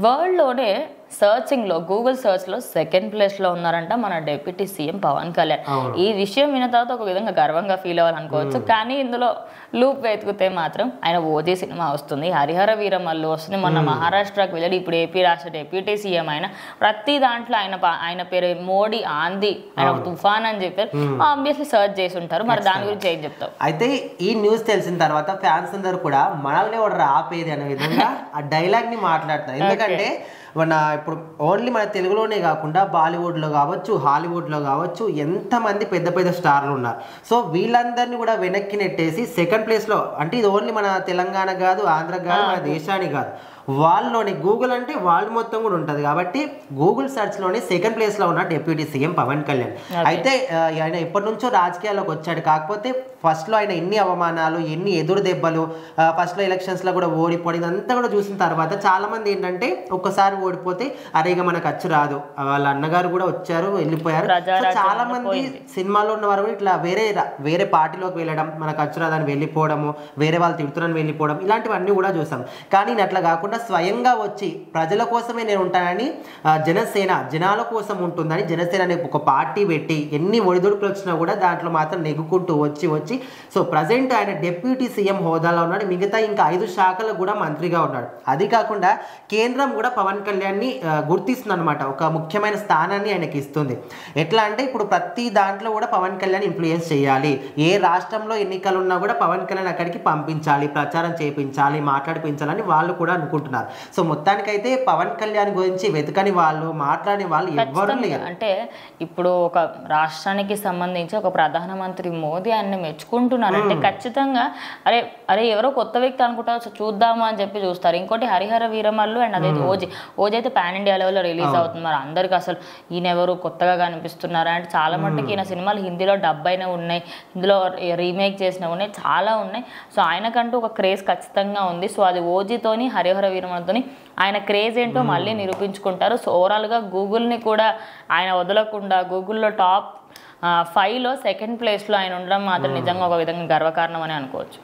వరల్డ్లోనే సర్చింగ్లో Google సర్చ్లో second ప్లేస్లో ఉన్నారంట మన డిప్యూటీ సీఎం పవన్ కళ్యాణ్. ఈ విషయం విన్న తర్వాత ఒక విధంగా గర్వంగా ఫీల్ అవ్వాలనుకోవచ్చు. కానీ ఇందులో లూప్ వెతుకుతే మాత్రం ఆయన ఓజీ సినిమా వస్తుంది, హరిహర వీరమల్లు వస్తుంది, మొన్న మహారాష్ట్రకు వెళ్ళాడు, ఇప్పుడు ఏపీ రాష్ట్ర డిప్యూటీ సీఎం ఆయన. ప్రతి దాంట్లో ఆయన పేరు మోడీ ఆంది, ఆయన తుఫాన్ అని చెప్పారు. ఆబ్వియస్లీ సర్చ్ చేసి ఉంటారు. మరి దాని గురించి ఏం చెప్తావు? అయితే ఈ న్యూస్ తెలిసిన తర్వాత ఫ్యాన్స్ అందరూ కూడా మనల్ని కూడా ఆపేది అనే విధంగా ఆ డైలాగ్ ని మాట్లాడతారు. ఎందుకంటే ఇప్పుడు ఓన్లీ మన తెలుగులోనే కాకుండా బాలీవుడ్లో కావచ్చు, హాలీవుడ్లో కావచ్చు, ఎంతమంది పెద్ద పెద్ద స్టార్లు ఉన్నారు. సో వీళ్ళందరినీ కూడా వెనక్కి నెట్టేసి సెకండ్ ప్లేస్లో, అంటే ఇది ఓన్లీ మన తెలంగాణ కాదు, ఆంధ్ర కాదు, మన దేశానికి కాదు, వాళ్ళలోని గూగుల్ అంటే వాళ్ళు మొత్తం కూడా ఉంటుంది కాబట్టి గూగుల్ సెర్చ్లోని సెకండ్ ప్లేస్లో ఉన్న డిప్యూటీ సీఎం పవన్ కళ్యాణ్. అయితే ఆయన ఎప్పటి నుంచో రాజకీయాల్లోకి వచ్చాడు. కాకపోతే ఫస్ట్లో ఆయన ఎన్ని అవమానాలు, ఎన్ని ఎదురు దెబ్బలు, ఫస్ట్లో ఎలక్షన్స్లో కూడా ఓడిపోవడం, ఇదంతా కూడా చూసిన తర్వాత చాలామంది ఏంటంటే ఒక్కసారి ఓడిపోతే అరే ఇక మనకు ఖర్చు రాదు, వాళ్ళ అన్నగారు కూడా వచ్చారు వెళ్ళిపోయారు. చాలా మంది సినిమాలో ఉన్నవారు కూడా ఇట్లా వేరే పార్టీలోకి వెళ్ళడం, మనకు ఖర్చు రాదని వెళ్ళిపోవడము, వేరే వాళ్ళు తిడుతున్నారని వెళ్ళిపోవడం, ఇలాంటివన్నీ కూడా చూసాం. కానీ అట్లా కాకుండా స్వయంగా వచ్చి ప్రజల కోసమే నేను ఉంటానని, జనాల కోసం ఉంటుందని జనసేన అనే ఒక పార్టీ పెట్టి ఎన్ని ఒడిదుడుకులు వచ్చినా కూడా దాంట్లో మాత్రం నెగ్గుకుంటూ వచ్చి సో ప్రజెంట్ ఆయన డిప్యూటీ సీఎం హోదాలో ఉన్నాడు. మిగతా ఇంకా 5 శాఖలకు కూడా మంత్రిగా ఉన్నాడు. అది కాకుండా కేంద్రం కూడా పవన్ కళ్యాణ్ని గుర్తిస్తుంది అనమాట, ఒక ముఖ్యమైన స్థానాన్ని ఆయనకి ఇస్తుంది. ఎట్లా అంటే ఇప్పుడు ప్రతి దాంట్లో కూడా పవన్ కళ్యాణ్ ఇన్ఫ్లుయెన్స్ చేయాలి, ఏ రాష్ట్రంలో ఎన్నికలు ఉన్నా కూడా పవన్ కళ్యాణ్ అక్కడికి పంపించాలి, ప్రచారం చేయించాలి, మాట్లాడిపించాలని వాళ్ళు కూడా అనుకుంటున్నారు. సో మొత్తానికైతే పవన్ కళ్యాణ్ గురించి వెతకని వాళ్ళు, మాట్లాడిన వాళ్ళు ఎవరు లేరు. అంటే ఇప్పుడు ఒక రాష్ట్రానికి సంబంధించి ఒక ప్రధానమంత్రి మోదీ ఆయన మెచ్చుకుంటున్నారు అంటే ఖచ్చితంగా అరే ఎవరో కొత్త వ్యక్తి అనుకుంటారు, చూద్దాము అని చెప్పి చూస్తారు. ఇంకోటి హరిహర వీరమల్లు అండ్ అదే ఓజీ అయితే పాన్ ఇండియా లెవెల్లో రిలీజ్ అవుతున్నారు. అందరికి అసలు ఈయన ఎవరు కొత్తగా కనిపిస్తున్నారు అంటే చాలా మట్టుకి ఈయన సినిమాలు హిందీలో డబ్ అయినా ఉన్నాయి, ఇందులో రీమేక్ చేసినవి ఉన్నాయి, చాలా ఉన్నాయి. సో ఆయనకంటూ ఒక క్రేజ్ ఖచ్చితంగా ఉంది. సో అది ఓజీతోని హరిహర వీరమల్లుతోని ఆయన క్రేజ్ ఏంటో మళ్ళీ నిరూపించుకుంటారు. సో ఓవరాల్గా గూగుల్ని కూడా ఆయన వదలకుండా గూగుల్లో టాప్ 5లో సెకండ్ ప్లేస్లో ఆయన ఉండడం మాత్రం నిజంగా ఒక విధంగా గర్వకారణం అని అనుకోవచ్చు.